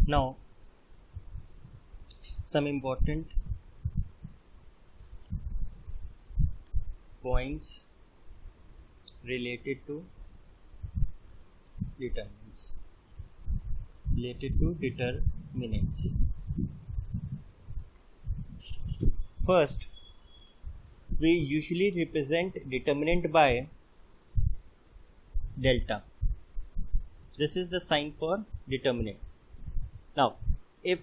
Now, some important points related to determinants. First, we usually represent determinant by delta. This is the sign for determinant. Now, if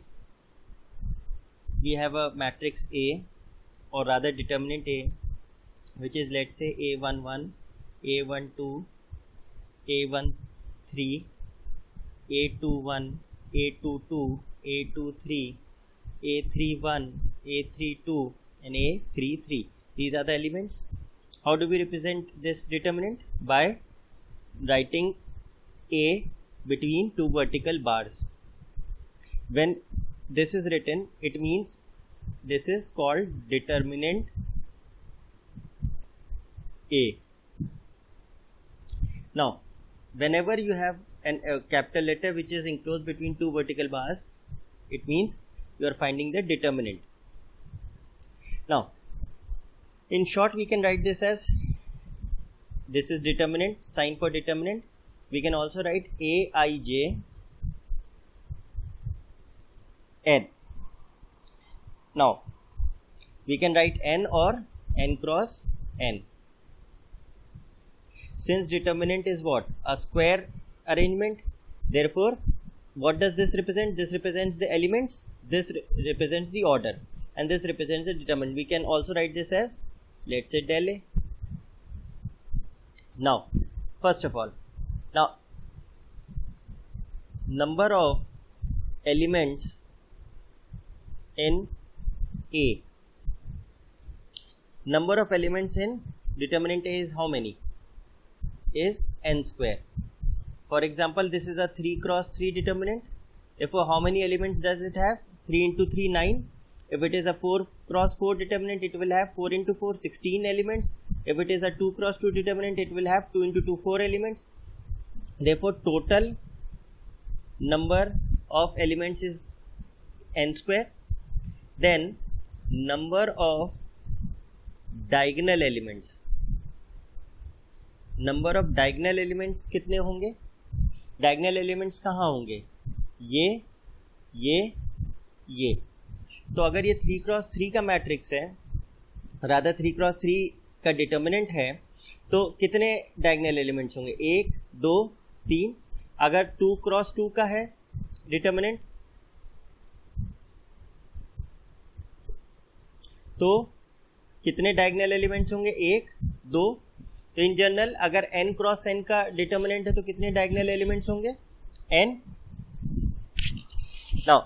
we have a matrix A, or rather determinant A, which is, let's say, A11, A12, A13, A21, A22, A23, A31, A32 and A33. These are the elements. How do we represent this determinant? By writing A between two vertical bars. When this is written, it means this is called determinant A. Now, whenever you have a capital letter which is enclosed between two vertical bars, it means you are finding the determinant. Now, in short, we can write this as, this is determinant, sign for determinant. We can also write Aij n. Now, we can write n or n cross n. Since determinant is what? A square arrangement. Therefore, what does this represent? This represents the elements, this represents the order, and this represents the determinant. We can also write this as, let's say, del A. Now, first of all, now number of elements in A. Number of elements in determinant A is how many? Is n square. For example, this is a 3 cross 3 determinant. Therefore, how many elements does it have? 3 into 3, 9. If it is a 4 cross 4 determinant, it will have 4 into 4, 16 elements. If it is a 2 cross 2 determinant, it will have 2 into 2, 4 elements. Therefore, total number of elements is n square. Then, number of diagonal elements. Number of diagonal elements कितने होंगे? Diagonal elements कहाँ होंगे? ये. तो अगर ये 3 cross 3 का matrix है, रादर 3 क्रॉस 3 का डिटर्मिनेंट है, तो कितने डायगोनल एलिमेंट्स होंगे? 1, 2, 3. अगर 2 क्रॉस 2 का है डिटर्मिनेंट, तो कितने डायगोनल एलिमेंट्स होंगे? 1, 2. तो इन जनरल अगर n क्रॉस n का डिटर्मिनेंट है तो कितने डायगोनल एलिमेंट्स होंगे? n. नाउ,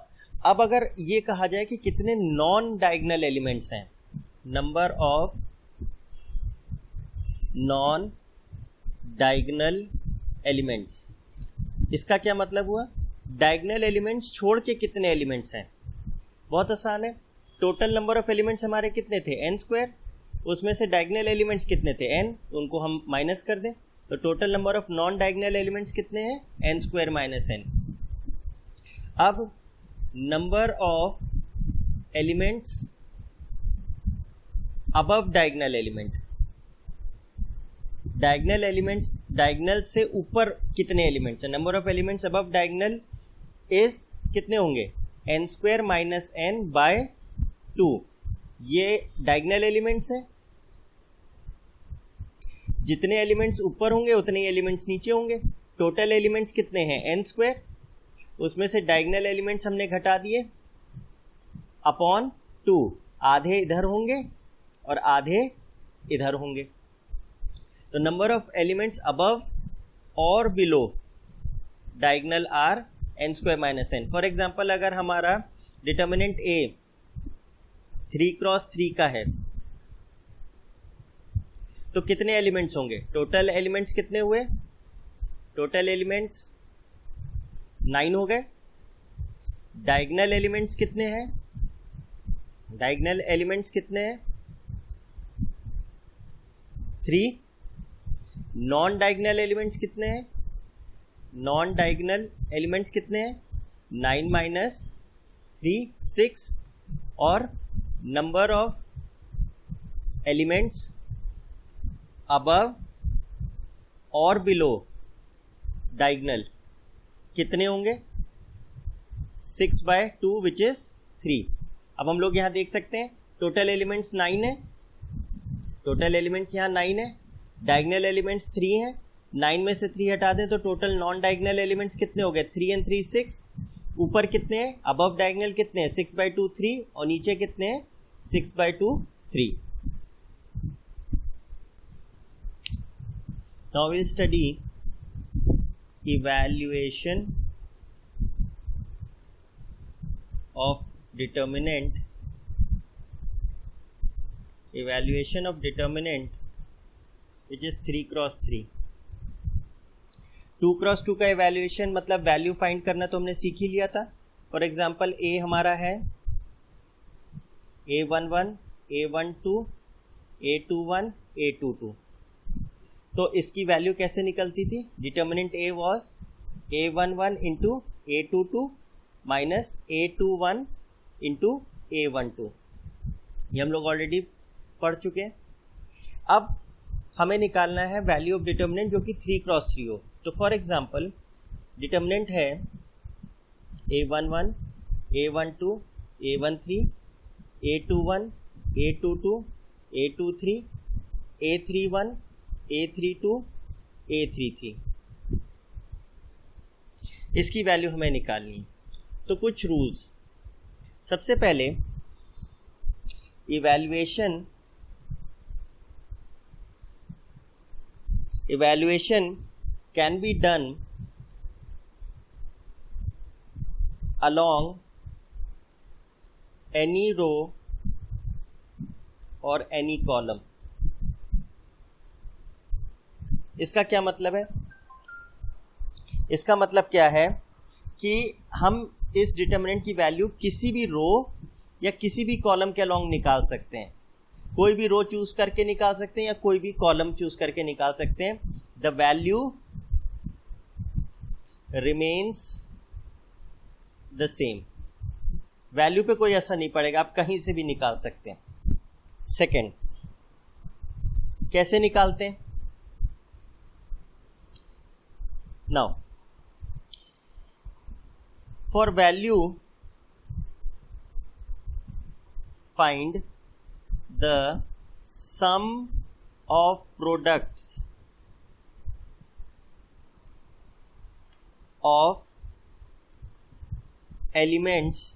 अब अगर ये कहा जाए कि कितने नॉन डायगोनल एलिमेंट्स हैं, number of non diagonal elements, इसका क्या मतलब हुआ? डायगोनल एलिमेंट्स छोड़ के कितने एलिमेंट्स हैं? बहुत आसान है. टोटल नंबर ऑफ एलिमेंट्स हमारे कितने थे? n square. उसमें से डायगोनल एलिमेंट्स कितने थे? n. तो उनको हम माइनस कर दें, तो total number of non diagonal elements कितने हैं? n square minus n. अब number of elements above diagonal element, diagonal elements, diagonal से ऊपर कितने एलिमेंट्स हैं? Number of elements above diagonal is कितने होंगे? n square minus n by 2. ये डायगोनल एलिमेंट्स है. जितने एलिमेंट्स ऊपर होंगे उतने ही एलिमेंट्स नीचे होंगे. टोटल एलिमेंट्स कितने हैं? n square. उसमें से डायगोनल एलिमेंट्स हमने घटा दिए अपॉन 2. आधे इधर होंगे और आधे इधर होंगे. तो नंबर ऑफ एलिमेंट्स अबव और below diagonal are n square minus n. For example, अगर हमारा डिटर्मिनेंट A 3 क्रॉस 3 का है तो कितने एलिमेंट्स होंगे? टोटल एलिमेंट्स कितने हुए? टोटल एलिमेंट्स 9 हो गए. डायगोनल एलिमेंट्स कितने हैं? डायगोनल एलिमेंट्स कितने हैं? 3. नॉन डायगोनल एलिमेंट्स कितने हैं? नॉन डायगोनल एलिमेंट्स कितने हैं? 9 माइनस 3 6 और नंबर ऑफ एलिमेंट्स अबव और बिलो डायगोनल कितने होंगे 6/2 विच इज 3। अब हम लोग यहाँ देख सकते हैं टोटल एलिमेंट्स 9 है, टोटल एलिमेंट्स यहाँ 9 है, डायगोनल एलिमेंट्स 3 हैं, 9 में से 3 हटा दें तो टोटल नॉन डायगोनल एलिमेंट्स कितने हो गए 3 and 3 6। ऊपर कितने हैं अबव डायगोनल कितने हैं 6/2 3 और नीचे कितने हैं 6/2 3। Now we'll study evaluation of determinant which is 3 cross 3। 2 cross 2 का evaluation मतलब वैल्यू फाइंड करना तो हमने सीख ही लिया था। फॉर एग्जाम्पल A हमारा है A11 A12 A21 A22, तो इसकी वैल्यू कैसे निकलती थी determinant A was A11 into A22 minus A21 into A12। ये हम लोग ऑलरेडी पढ़ चुके हैं। अब हमें निकालना है वैल्यू ऑफ डिटर्मिनेंट जो कि 3 क्रॉस 3 हो। तो फॉर एग्जांपल डिटर्मिनेंट है A11 A12 A13 A21 A22 A23 A31 A32 A33, इसकी वैल्यू हमें निकालनी है। तो कुछ रूल्स, सबसे पहले evaluation can be done along any row और any column। इसका क्या मतलब है, इसका मतलब क्या है कि हम इस डिटर्मिनेंट की वैल्यू किसी भी रो या किसी भी कॉलम के अलोंग निकाल सकते हैं। कोई भी रो चूज करके निकाल सकते हैं या कोई भी कॉलम चूज करके निकाल सकते हैं। The value remains the same, value पे कोई असर नहीं पड़ेगा, आप कहीं से भी निकाल सकते हैं। सेकेंड, कैसे निकालते हैं? Now, for value, find the sum of products of elements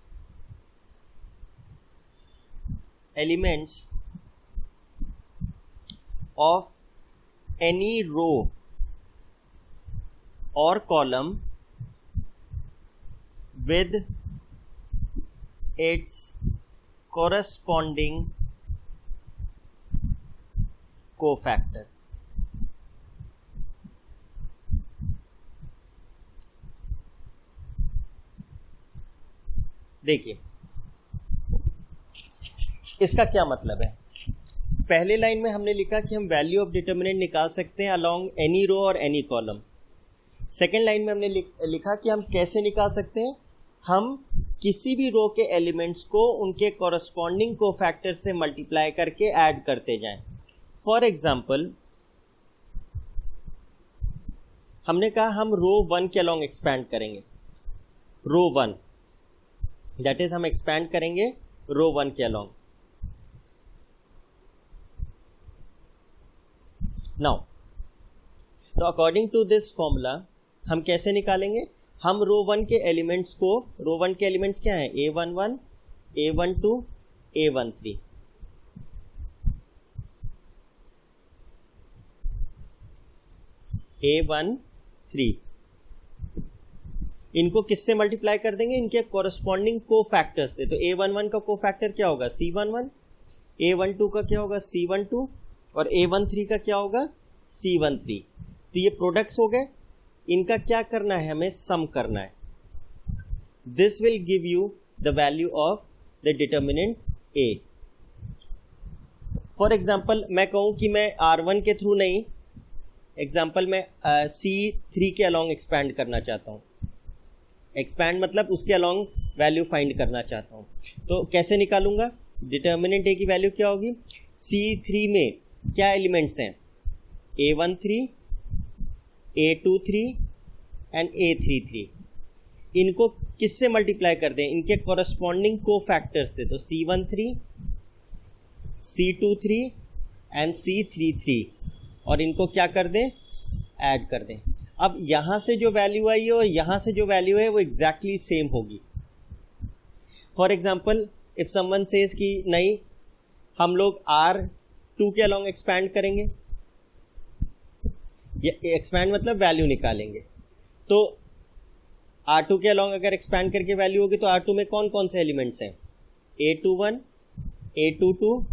of any row or column with its corresponding cofactor। देखिए इसका क्या मतलब है। पहले लाइन में हमने लिखा कि हम वैल्यू ऑफ डिटर्मिनेंट निकाल सकते हैं अलोंग एनी रो और एनी कॉलम। सेकेंड लाइन में हमने लिखा कि हम कैसे निकाल सकते हैं, हम किसी भी रो के एलिमेंट्स को उनके कॉरस्पॉन्डिंग कोफैक्टर से मल्टीप्लाई करके ऐड करते जाएं। फॉर एग्जांपल हमने कहा हम रो 1 के अलोंग एक्सपैंड करेंगे, रो 1 दैट इज हम एक्सपैंड करेंगे रो 1 के अलोंग। नाउ तो अकॉर्डिंग टू दिस फॉर्मूला हम कैसे निकालेंगे, हम रो 1 के एलिमेंट्स को, रो 1 के एलिमेंट्स क्या हैं A11 A12 A13, A13 इनको किससे मल्टीप्लाई कर देंगे, इनके कॉरस्पॉन्डिंग कोफैक्टर से। तो A11 का कोफैक्टर क्या होगा C11, A12 का क्या होगा C12 और A13 का क्या होगा C13। तो ये प्रोडक्ट्स हो गए, इनका क्या करना है, हमें सम करना है। This will give you the value of the determinant A। For example मैं कहूं कि मैं R1 के थ्रू नहीं, एग्जाम्पल मैं C3 के अलोंग एक्सपैंड करना चाहता हूं, एक्सपैंड मतलब उसके अलॉन्ग वैल्यू फाइंड करना चाहता हूँ, तो कैसे निकालूंगा? डिटर्मिनेंट ए की वैल्यू क्या होगी? C3 में क्या एलिमेंट्स हैं? A13, A23 and A33। इनको किससे मल्टीप्लाई कर दें? इनके कॉरस्पॉन्डिंग कोफैक्टर से। तो C13, C23 एंड C33, और इनको क्या कर दें? ऐड कर दें। अब यहाँ से जो वैल्यू आई है और यहाँ से जो वैल्यू है वो एग्जैक्टली सेम होगी। For example if someone says कि नहीं, हम लोग R2 के अलॉन्ग एक्सपैंड करेंगे, ये एक्सपैंड मतलब वैल्यू निकालेंगे। तो R2 के अलॉन्ग अगर एक्सपैंड करके वैल्यू होगी तो R2 में कौन कौन से एलिमेंट्स हैं? A21, A22,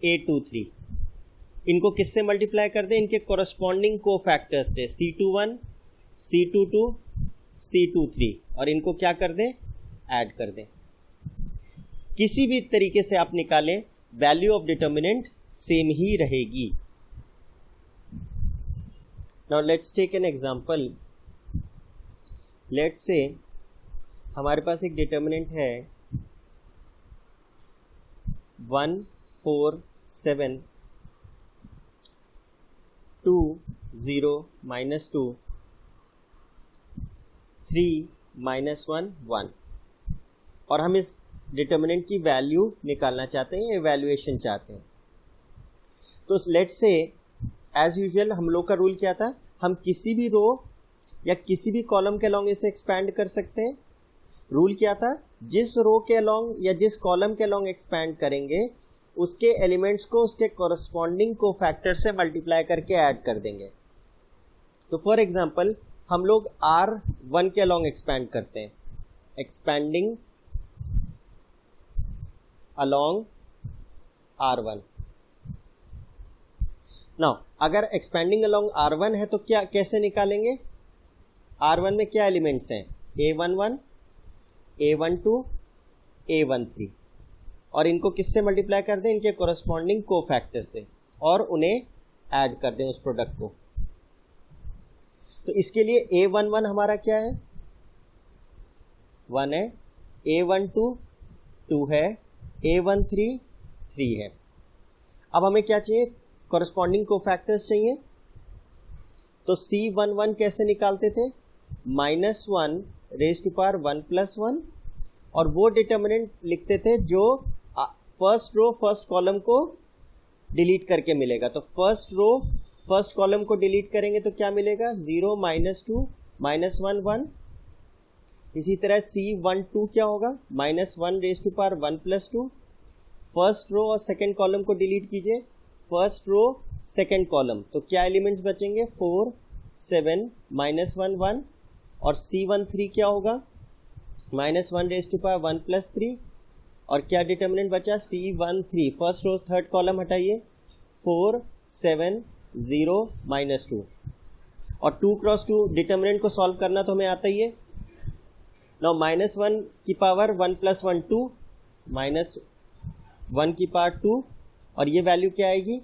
A23। इनको किससे मल्टीप्लाई कर दें? इनके कॉरस्पॉन्डिंग कोफैक्टर्स थे C21, C22, C23, और इनको क्या कर दें? ऐड कर दें। किसी भी तरीके से आप निकालें, वैल्यू ऑफ डिटर्मिनेंट सेम ही रहेगी। Now let's take an example. Let's say हमारे पास एक डिटर्मिनेंट है 1, 4, 7, 2, 0, -2, 3, -1, 1, और हम इस डिटर्मिनेंट की वैल्यू निकालना चाहते हैं, एवैल्यूएशन चाहते हैं। तो लेट्स से एज यूजुअल हम लोग का रूल क्या था? हम किसी भी रो या किसी भी कॉलम के अलॉन्ग इसे एक्सपैंड कर सकते हैं। रूल क्या था? जिस रो के अलॉन्ग या जिस कॉलम के अलॉन्ग एक्सपैंड करेंगे उसके एलिमेंट्स को उसके कॉरस्पॉन्डिंग कोफैक्टर से मल्टीप्लाई करके ऐड कर देंगे। तो फॉर एग्जांपल हम लोग R1 के अलॉन्ग एक्सपैंड करते हैं, एक्सपैंडिंग along R1। नाउ अगर एक्सपैंडिंग along R1 है तो क्या कैसे निकालेंगे? R1 में क्या एलिमेंट्स हैं? A11, A12, A13, और इनको किससे मल्टीप्लाई कर दें? इनके कॉरस्पॉन्डिंग कोफैक्टर से, और उन्हें ऐड कर दें उस प्रोडक्ट को। तो इसके लिए A11 हमारा क्या है? 1 है, A12 2 है, A13 3 है। अब हमें क्या चाहिए? कॉरस्पॉन्डिंग कोफैक्टर्स चाहिए। तो C11 कैसे निकालते थे? -1 रेज़ टू पावर 1 + 1, और वो डिटर्मिनेंट लिखते थे जो फर्स्ट रो फर्स्ट कॉलम को डिलीट करके मिलेगा। तो फर्स्ट रो फर्स्ट कॉलम को डिलीट करेंगे तो क्या मिलेगा? 0, -2, -1 1। इसी तरह C12 क्या होगा? -1 raise to power 1 + 2। First row और सेकेंड कॉलम को डिलीट कीजिए, फर्स्ट रो सेकेंड कॉलम, तो क्या एलिमेंट्स बचेंगे? 4, 7, -1 1, और C13 क्या होगा? -1 रेज़ टू पावर 1 + 3, और क्या डिटर्मिनेंट बचा? C13 first row third column हटाइए, 4, 7, 0, -2, और 2 × 2 डिटर्मिनेंट को सॉल्व करना तो हमें आता ही है। नाउ -1 की पावर 1 + 1 2, -1 की पावर 2, और ये वैल्यू क्या आएगी?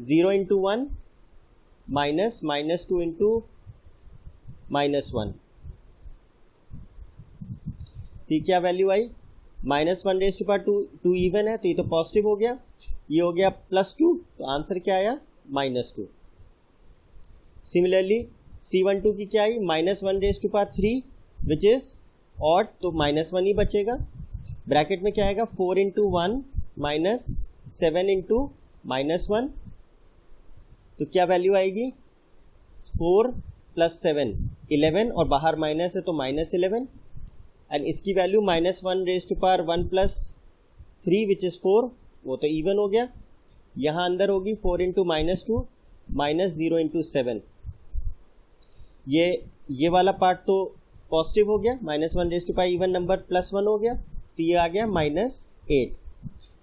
0 × 1 -2 × -1। फिर क्या वैल्यू आई? -1 रेज़ टू पावर 2 इवन है तो ये तो पॉजिटिव हो गया, ये हो गया +2, तो आंसर क्या आया? -2। सिमिलरली C12 की क्या आई? -1 raise to power 3 which is odd, तो -1 ही बचेगा। ब्रैकेट में क्या आएगा? 4 × 1 -7 × -1, तो क्या वैल्यू आएगी? 4 + 7 11, और बाहर माइनस है तो -11, एंड इसकी value -1 raise to power 1 + 3 which is 4, वो तो इवन हो गया। यहाँ अंदर होगी 4 × -2 -0 × 7, ये वाला पार्ट तो पॉजिटिव हो गया, -1 raise to power even number +1 हो गया, तो ये आ गया -8।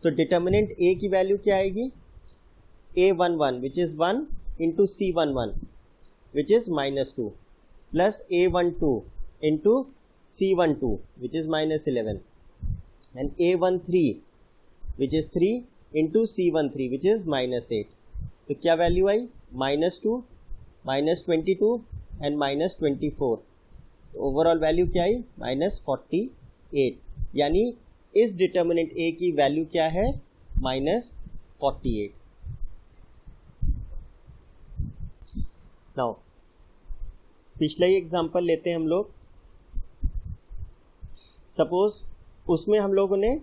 तो डिटर्मिनेंट A की वैल्यू क्या आएगी? A11 which is 1 × C11 which is -2, plus A12 × C12 which is -11, and A13 which is 3 × C13 which is -8। तो क्या value I? -2, -22 and -24। Overall value क्या आई, -48, यानी इस डिटर्मिनेंट ए की वैल्यू क्या है, -48। नाउ पिछला ही एग्जांपल लेते हैं हम लोग। सपोज उसमें हम लोगों ने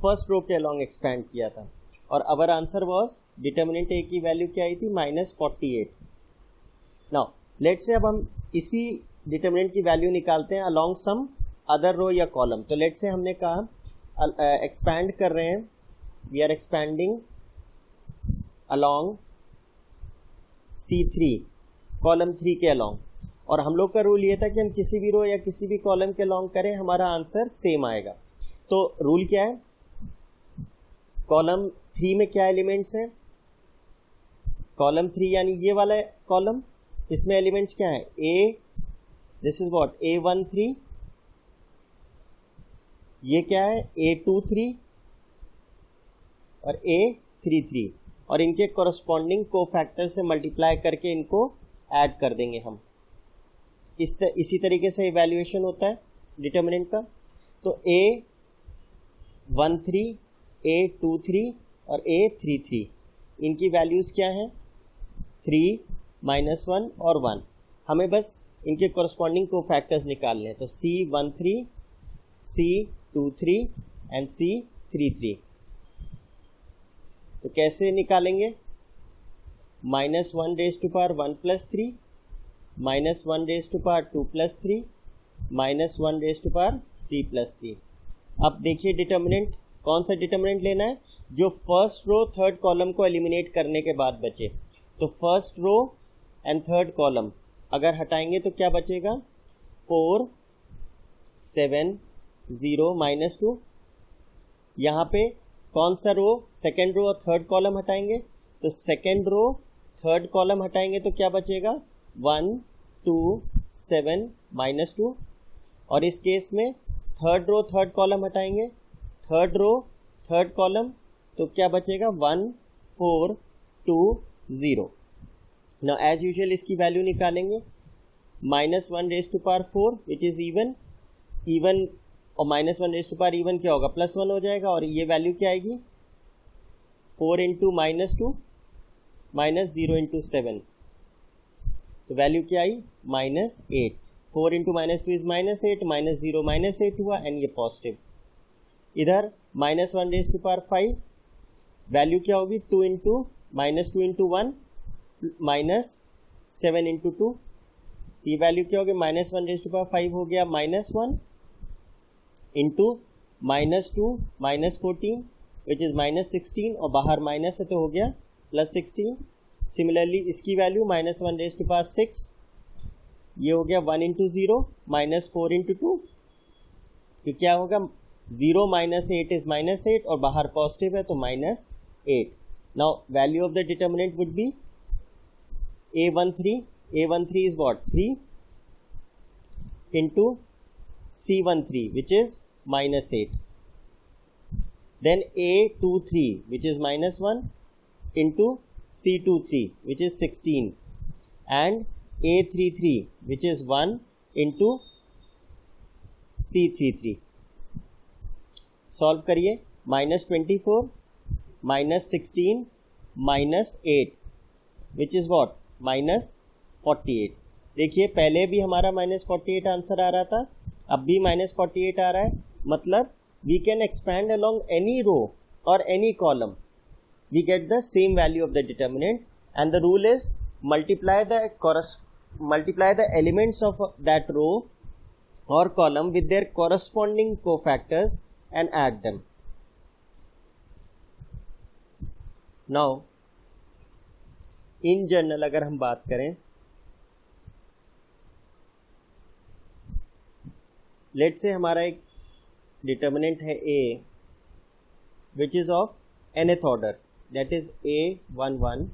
फर्स्ट रो के अलॉन्ग एक्सपैंड किया था और अवर आंसर वाज डिटर्मिनेंट ए की वैल्यू क्या आई थी, -48। नाउ लेट्स से अब हम इसी डिटर्मिनेंट की वैल्यू निकालते हैं अलॉन्ग सम अदर रो या कॉलम। तो लेट्स से हमने कहा एक्सपैंड कर रहे हैं, we are expanding along C3 column 3 के अलॉन्ग, और हम लोग का रूल ये था कि हम किसी भी रो या किसी भी कॉलम के अलॉन्ग करें हमारा आंसर सेम आएगा। तो रूल क्या है, कॉलम 3 में क्या एलिमेंट्स हैं, कॉलम 3 यानी ये वाला कॉलम, इसमें एलिमेंट्स क्या है, ए, दिस इज व्हाट, A13, ये क्या है, A23 और A33, और इनके कोरस्पॉन्डिंग कोफैक्टर से मल्टीप्लाई करके इनको ऐड कर देंगे हम। इसी तरीके से इवैल्यूएशन होता है डिटर्मिनेंट का। तो A13, A23 और A33, इनकी वैल्यूज़ क्या हैं, 3, -1 और 1। हमें बस इनके कोरस्पॉन्डिंग कोफैक्टर्स निकालने हैं। तो C13, C23 एंड C33। तो कैसे निकालेंगे, -1 raised to power 1 + 3, -1 raised to power 2 + 3, -1 raised to power 3 + 3। अब देखिए डिटर्मिनेंट, कौन सा डिटर्मिनेंट लेना है, जो फर्स्ट रो थर्ड कॉलम को एलिमिनेट करने के बाद बचे। तो first row and third column अगर हटाएंगे तो क्या बचेगा, 4, 7, 0, -2। यहाँ पे कौन सा रो, सेकेंड रो और थर्ड कॉलम हटाएंगे, तो सेकेंड रो थर्ड कॉलम हटाएंगे तो क्या बचेगा, 1, 2, 7, -2। और इस केस में थर्ड रो थर्ड कॉलम हटाएंगे, थर्ड रो थर्ड कॉलम, तो क्या बचेगा, 1, 4, 2, 0। नाउ एज यूजुअल इसकी वैल्यू निकालेंगे, -1 raised to power 4 which is even, और -1 raised to power इवन क्या होगा, +1 हो जाएगा, और ये वैल्यू क्या आएगी, 4 × -2 -0 × 7, तो वैल्यू क्या आई, -8। 4 × -2 इज -8, -0 -8 हुआ, एंड ये पॉजिटिव। इधर -1 raised to power 5, वैल्यू क्या होगी, 2 × -2 × 1 -7 × 2, ये वैल्यू क्या होगी, -1 raised to power 5 हो गया -1 इंटू -2 -14 विच इज -16, और बाहर माइनस है तो हो गया +16। सिमिलरली इसकी वैल्यू -1 raised to power 6, ये हो गया 1 × 0 -4 × 2, तो क्या होगा, 0 -8 इज -8, और बाहर पॉजिटिव है तो -8। Now value of the determinant would be A13 is what, 3 into C13 which is -8, then A23 which is -1 into C23 which is 16, and A33 which is 1 into C33। Solve करिए, -24 -16 -8 which is what, -48। देखिए पहले भी हमारा -48 answer आ रहा था, अब भी -48 आ रहा है, मतलब we can expand along any row और any column, we get the same value of the determinant, and the rule is multiply the elements of that row और column with their corresponding cofactors and add them. Now in general अगर हम बात करें, let's say हमारा एक determinant है A which is of nth order, that is A11,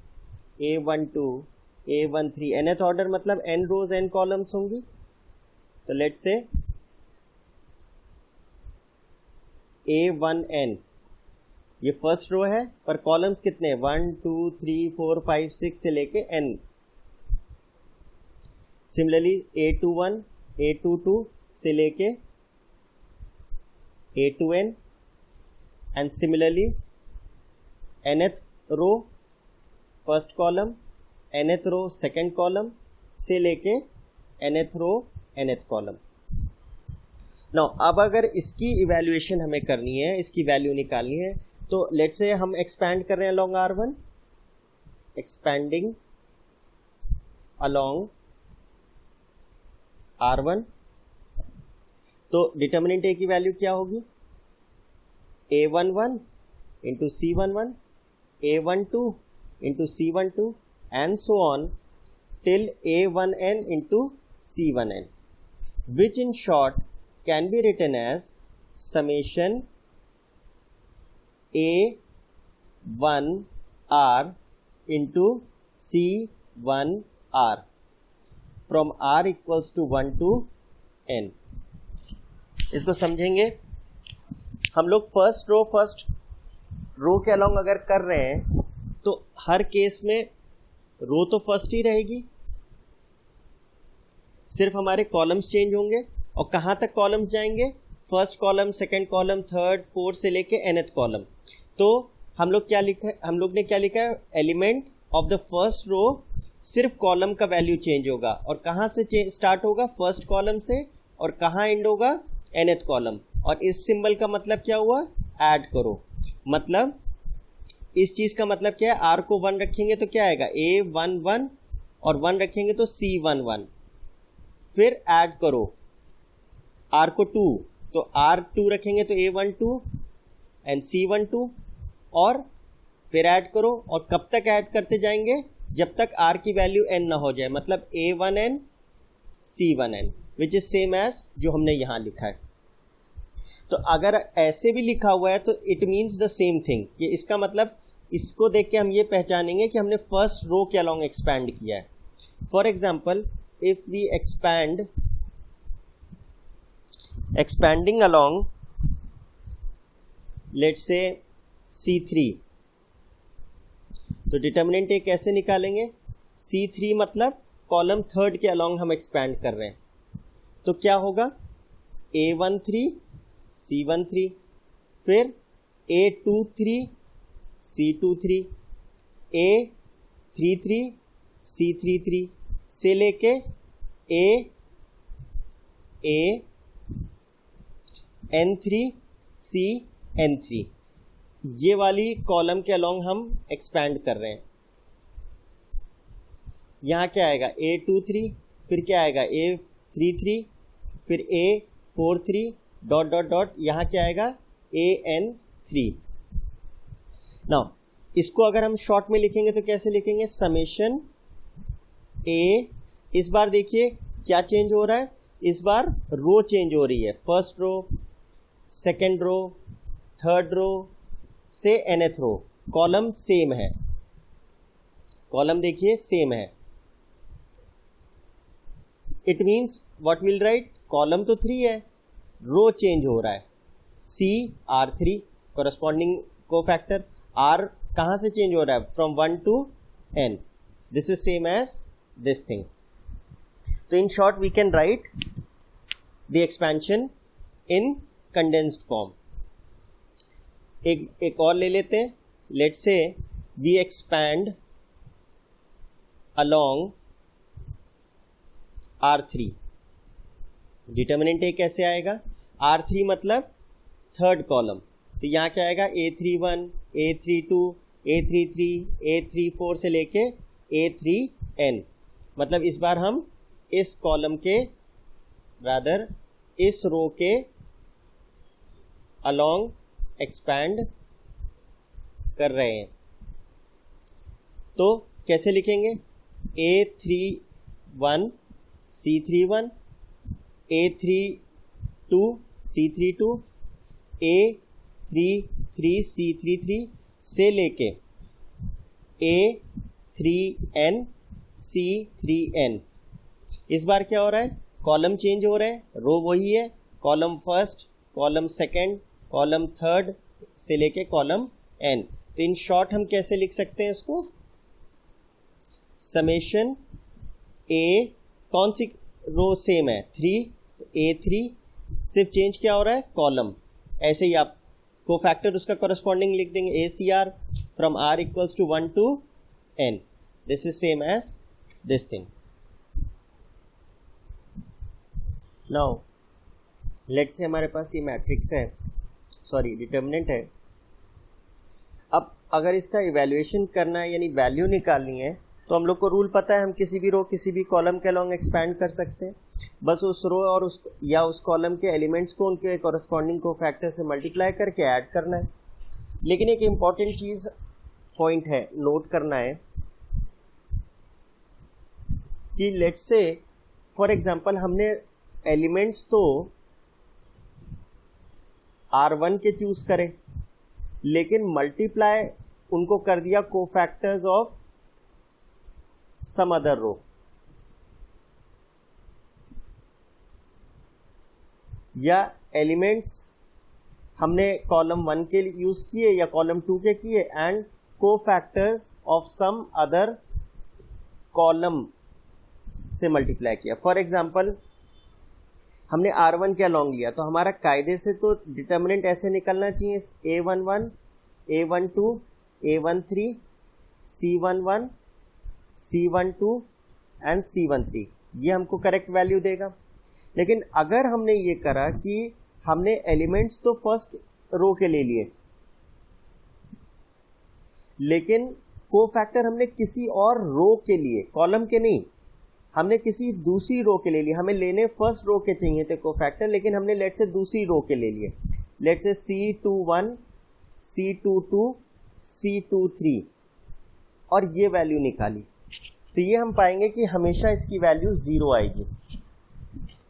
A12, A13, nth order मतलब n रोज n columns होंगी। तो लेट्स से A1n, ये फर्स्ट रो है, पर कॉलम्स कितने हैं, 1, 2, 3, 4, 5, 6 से लेके n। सिमिलरली A21, A22 से लेके A2n and similarly nth row first column, nth row second column से लेके nth row nth column. Now अब अगर इसकी इवैल्यूएशन हमें करनी है, इसकी वैल्यू निकालनी है, तो लेट्स से हम एक्सपैंड कर रहे हैं along R1, expanding along R1, तो डिटर्मिनेंट ए की वैल्यू क्या होगी? A11 into C11, A12 into C12 and so on till A1n into C1n, which in short can be written as summation A1r into C1r from r equals to 1 to n। इसको समझेंगे। हम लोग first row के along अगर कर रहे हैं तो हर केस में रो तो फर्स्ट ही रहेगी, सिर्फ हमारे कॉलम्स चेंज होंगे। और कहाँ तक कॉलम्स जाएंगे? First column, second column, third, fourth से लेके nth कॉलम। तो हम लोग ने क्या लिखा है? Element of the first row, सिर्फ कॉलम का वैल्यू चेंज होगा। और कहाँ से स्टार्ट होगा? फर्स्ट कॉलम से। और कहाँ एंड होगा? nth column. और इस सिंबल का मतलब क्या हुआ? ऐड करो। मतलब इस चीज का मतलब क्या है? r को 1 रखेंगे तो क्या आएगा? A11 और 1 रखेंगे तो C11। फिर ऐड करो r को 2, तो R2 रखेंगे तो A12 एंड C12, और फिर ऐड करो। और कब तक ऐड करते जाएंगे? जब तक r की वैल्यू n ना हो जाए, मतलब A1n C1n, which is same as जो हमने यहां लिखा है। तो अगर ऐसे भी लिखा हुआ है तो it means the same thing. ये इसका मतलब, इसको देख के हम ये पहचानेंगे कि हमने फर्स्ट रो के अलॉन्ग एक्सपैंड किया है। For example, if we expanding along let's say C3, तो डिटर्मिनेंट ए कैसे निकालेंगे? C3 मतलब कॉलम थर्ड के अलॉन्ग हम एक्सपैंड कर रहे हैं, तो क्या होगा? A13 C13, फिर A23 C23, A33 C33 से लेके N3 C N3, ये वाली कॉलम के अलॉन्ग हम एक्सपैंड कर रहे हैं। यहाँ क्या आएगा? A23, फिर क्या आएगा? A33, फिर A43 डॉट डॉट डॉट, यहाँ क्या आएगा? AN3। नाउ इसको अगर हम शॉर्ट में लिखेंगे तो कैसे लिखेंगे? समेशन A, इस बार देखिए क्या चेंज हो रहा है? इस बार रो चेंज हो रही है। First row, second row, third row से nth रो, कॉलम सेम है। कॉलम देखिए सेम है। It means what will write? Column तो 3 है, रो चेंज हो रहा है। CR3 कॉरेस्पॉन्डिंग कोफैक्टर, R कहाँ से चेंज हो रहा है? From 1 to n। This is same as this thing. तो in short we can write the expansion in condensed form. एक और ले लेते हैं। Let's say we expand along R3। Determinant A कैसे आएगा? R3 मतलब थर्ड कॉलम, तो यहाँ क्या आएगा? A31, A32, A33, A34 से लेके A3n। मतलब इस बार हम इस कॉलम के, रादर इस रो के अलोंग एक्सपैंड कर रहे हैं। तो कैसे लिखेंगे? A31 C31, A32 C32, A33 C33 से लेके A3n C3n। इस बार क्या हो रहा है? कॉलम चेंज हो रहे हैं, रो वही है। Column first, column second, column third से लेके कॉलम n। तो इन शॉर्ट हम कैसे लिख सकते हैं इसको? समेशन A, कौन सी रो सेम है 3, A3, सिर्फ चेंज क्या हो रहा है कॉलम। ऐसे ही आप कोफैक्टर उसका कॉरस्पॉन्डिंग लिख देंगे ACR from R equals to 1 to N, this is same as this thing. Now let's say हमारे पास ये मैट्रिक्स है, सॉरी डिटर्मिनेंट है। अब अगर इसका इवैल्यूएशन करना है यानी वैल्यू निकालनी है तो हम लोग को रूल पता है, हम किसी भी रो किसी भी कॉलम के अलॉन्ग एक्सपैंड कर सकते हैं। बस उस रो और उस कॉलम के एलिमेंट्स को उनके कॉरस्पॉन्डिंग कोफैक्टर से मल्टीप्लाई करके ऐड करना है। लेकिन एक इम्पॉर्टेंट चीज़ पॉइंट है, नोट करना है कि लेट्स से फॉर एग्जांपल हमने एलिमेंट्स तो R1 के चूज करें लेकिन मल्टीप्लाई उनको कर दिया कोफैक्टर्स ऑफ सम अदर रो, या एलिमेंट्स हमने कॉलम 1 के यूज किए या कॉलम 2 के किए and cofactors of some other column से मल्टीप्लाई किया। फॉर एग्जांपल हमने R1 के अलॉन्ग लिया तो हमारा कायदे से तो डिटर्मिनेंट ऐसे निकलना चाहिए A11, A12, A13, C11, C12 and C13, ये हमको करेक्ट वैल्यू देगा। लेकिन अगर हमने ये करा कि हमने एलिमेंट्स तो फर्स्ट रो के ले लिए लेकिन कोफैक्टर हमने किसी और रो के लिए, कॉलम के नहीं, हमने किसी दूसरी रो के ले लिए। हमें लेने फर्स्ट रो के चाहिए थे कोफैक्टर लेकिन हमने लेट से दूसरी रो के ले लिए, लेट से C21, C22, C23 और ये वैल्यू निकाली तो ये हम पाएंगे कि हमेशा इसकी वैल्यू 0 आएगी।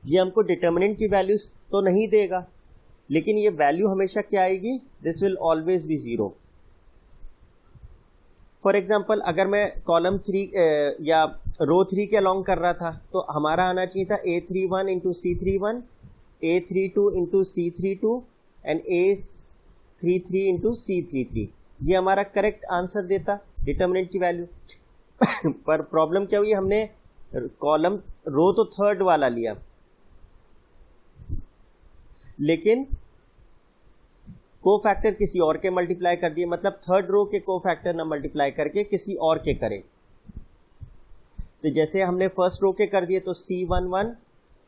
ये हमको डिटर्मिनेंट की वैल्यू तो नहीं देगा लेकिन ये वैल्यू हमेशा क्या आएगी, this will always be 0। For example अगर मैं कॉलम 3 या रो 3 के अलॉन्ग कर रहा था तो हमारा आना चाहिए था A31 into C31, A32 into C32 and A33 into C33, ये हमारा करेक्ट आंसर देता डिटर्मिनेंट की वैल्यू। पर प्रॉब्लम क्या हुई, हमने कॉलम रो तो थर्ड वाला लिया लेकिन कोफैक्टर किसी और के मल्टीप्लाई कर दिए, मतलब थर्ड रो के कोफैक्टर ना मल्टीप्लाई करके किसी और के करें। तो जैसे हमने फर्स्ट रो के कर दिए तो C11,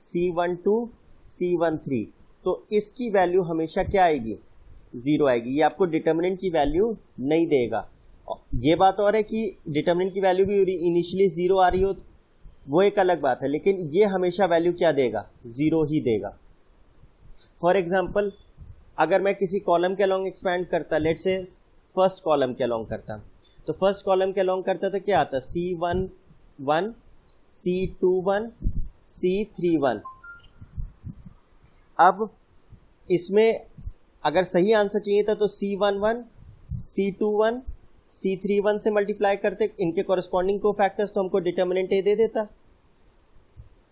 C12, C13, तो इसकी वैल्यू हमेशा क्या आएगी, 0 आएगी। ये आपको डिटर्मिनेंट की वैल्यू नहीं देगा। ये बात और है कि डिटर्मिनेंट की वैल्यू भी इनिशियली 0 आ रही हो वो एक अलग बात है, लेकिन ये हमेशा वैल्यू क्या देगा, 0 ही देगा। फॉर एग्जाम्पल अगर मैं किसी कॉलम के अलॉन्ग एक्सपैंड करता, लेट से फर्स्ट कॉलम के अलॉन्ग करता, तो फर्स्ट कॉलम के अलॉन्ग करता तो क्या आता, C11, C21, C31। अब इसमें अगर सही आंसर चाहिए था तो C11, C21, C31 से मल्टीप्लाई करते, इनके कॉरस्पॉन्डिंग कोफैक्टर्स, तो हमको डिटर्मिनेंट ए दे देता।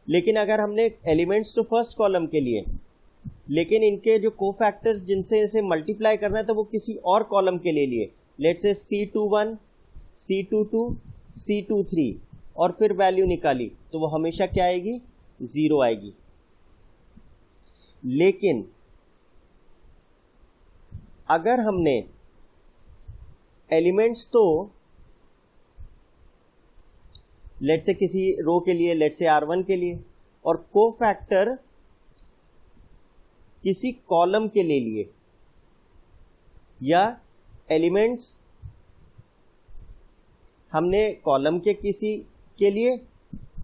लेकिन अगर हमने एलिमेंट्स तो फर्स्ट कॉलम के लिए लेकिन इनके जो कोफैक्टर्स जिनसे इसे मल्टीप्लाई करना है तो वो किसी और कॉलम के ले लिए, let's say C21, C22, C23 और फिर वैल्यू निकाली तो वो हमेशा क्या आएगी, 0 आएगी। लेकिन अगर हमने एलिमेंट्स तो लेट से किसी रो के लिए, लेट से R1 के लिए, और कोफैक्टर किसी कॉलम के ले लिए, या एलिमेंट्स हमने कॉलम के किसी के लिए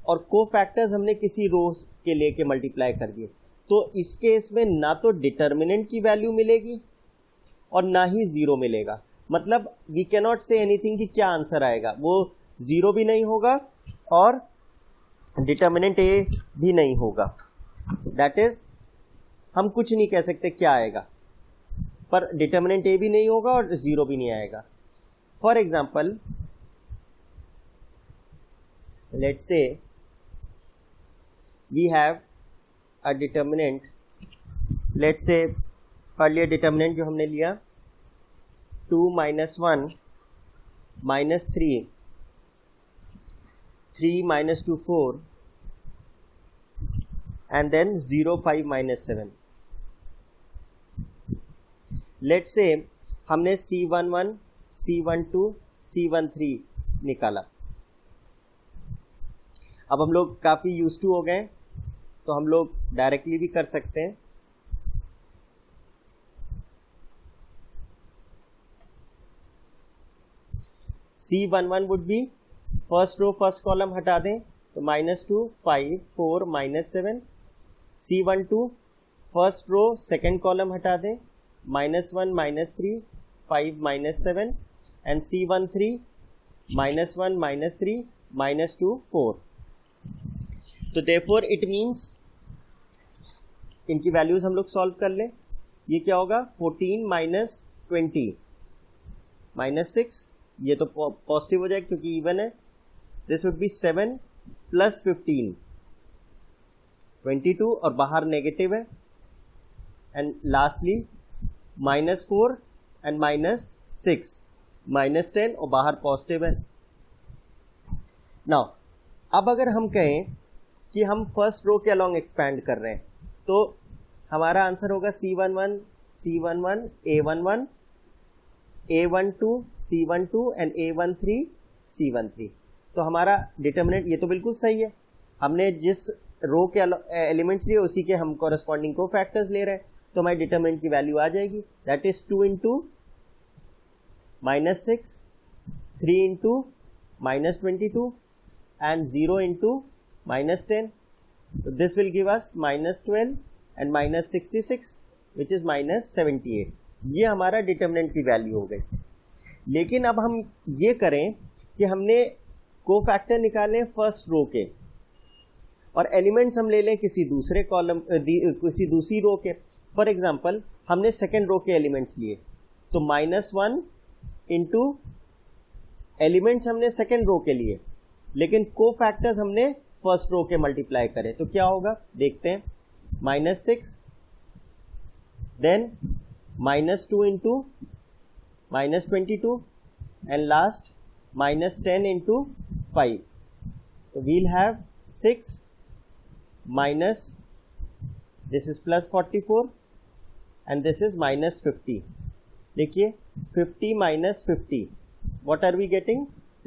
और कोफैक्टर्स हमने किसी रो के लिए के मल्टीप्लाई कर दिए, तो इस केस में ना तो डिटर्मिनेंट की वैल्यू मिलेगी और ना ही 0 मिलेगा। मतलब we can not say anything कि क्या आंसर आएगा, वो 0 भी नहीं होगा और डिटर्मिनेंट ए भी नहीं होगा। दैट इज हम कुछ नहीं कह सकते क्या आएगा, पर डिटर्मिनेंट ए भी नहीं होगा और 0 भी नहीं आएगा। For example let's say we have a determinant, let's say earlier determinant जो हमने लिया 2 - 1 - 3, 3 - 2 4, and then 0 5 minus 7. Let's say हमने C11, C12, C13 निकाला. अब हम लोग काफ़ी यूज टू हो गए, तो हम लोग डायरेक्टली भी कर सकते हैं. C11 would be first row first column हटा दें तो -2 5 4 -7. C12 first row second column हटा दें -1 -3 5 -7. And C13 -1 -3 -2 4. तो देयरफॉर इट मीन्स इनकी वैल्यूज हम लोग सॉल्व कर लें. ये क्या होगा 14 - 20 -6. ये तो पॉजिटिव हो जाएगा क्योंकि इवन है. दिस वुड बी 7 + 15 22 और बाहर नेगेटिव है. एंड लास्टली -4 एंड -6 -10 और बाहर पॉजिटिव है. नाउ अब अगर हम कहें कि हम फर्स्ट रो के अलोंग एक्सपैंड कर रहे हैं तो हमारा आंसर होगा C11 C11 A11 A12 C12 and A13 C13. तो हमारा डिटर्मिनेंट ये तो बिल्कुल सही है. हमने जिस रो के एलिमेंट्स लिए उसी के हम कॉरेस्पॉन्डिंग को फैक्टर्स ले रहे हैं, तो हमारी डिटर्मिनेंट की वैल्यू आ जाएगी. That is 2 × -6 3 × -22 and 0 × -10. So this will give us -12 and -66 which is -78. ये हमारा डिटर्मिनेंट की वैल्यू हो गई. लेकिन अब हम ये करें कि हमने कोफैक्टर निकाले फर्स्ट रो के और एलिमेंट्स हम ले लें किसी दूसरे कॉलम किसी दूसरी रो के. फॉर एग्जांपल हमने सेकेंड रो के एलिमेंट्स लिए तो -1 × एलिमेंट्स हमने सेकेंड रो के लिए, लेकिन कोफैक्टर्स हमने फर्स्ट रो के मल्टीप्लाई करें तो क्या होगा देखते हैं. -6 then -2 × -22 and last -10 × 5. So we'll have 6 minus this is +44 and this is -50. देखिए 50 - 50 what are we getting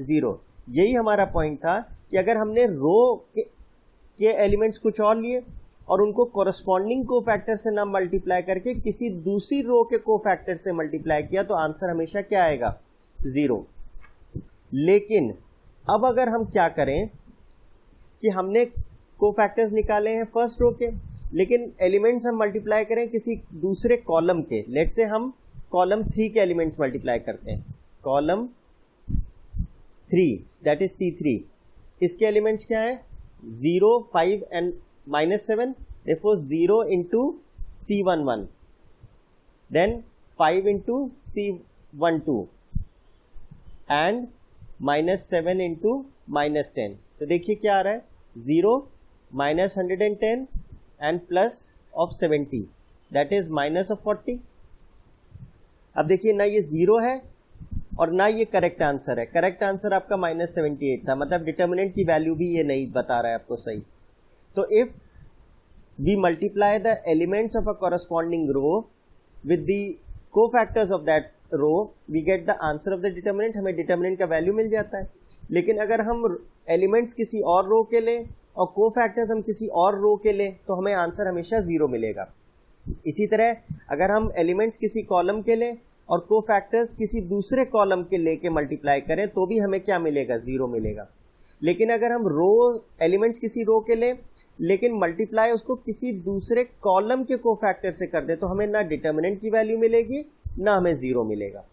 0. यही हमारा पॉइंट था कि अगर हमने रो के एलिमेंट्स कुछ और लिए और उनको कोरस्पॉन्डिंग कोफैक्टर से ना मल्टीप्लाई करके किसी दूसरी रो के कोफैक्टर से मल्टीप्लाई किया तो आंसर हमेशा क्या आएगा 0. लेकिन अब अगर हम क्या करें कि हमने कोफैक्टर्स निकाले हैं फर्स्ट रो के, लेकिन एलिमेंट्स हम मल्टीप्लाई करें किसी दूसरे कॉलम के. लेट से हम कॉलम 3 के एलिमेंट्स मल्टीप्लाई करते हैं. Column 3 that is C3. इसके एलिमेंट्स क्या है 0 5 and -7. therefore 0 × C11 then 5 × C12 and -7 × -10. तो देखिए क्या आ रहा है 0 -110 एंड +70 दैट इज -40. अब देखिए ना ये 0 है और ना ये करेक्ट आंसर है. करेक्ट आंसर आपका -78 था, मतलब डिटर्मिनेंट की वैल्यू भी ये नहीं बता रहा है आपको सही. तो if we multiply the elements of a corresponding row with the cofactors of that row we get the answer of the determinant. हमें डिटर्मिनेंट का वैल्यू मिल जाता है. लेकिन अगर हम एलिमेंट्स किसी और रो के लें और कोफैक्टर्स हम किसी और रो के लें तो हमें आंसर हमेशा 0 मिलेगा. इसी तरह अगर हम एलिमेंट्स किसी कॉलम के लें और कोफैक्टर्स किसी दूसरे कॉलम के लेके मल्टीप्लाई करें तो भी हमें क्या मिलेगा 0 मिलेगा. लेकिन अगर हम रो एलिमेंट्स किसी रो के लें लेकिन मल्टीप्लाई उसको किसी दूसरे कॉलम के कोफैक्टर से कर दे तो हमें ना डिटर्मिनेंट की वैल्यू मिलेगी ना हमें 0 मिलेगा.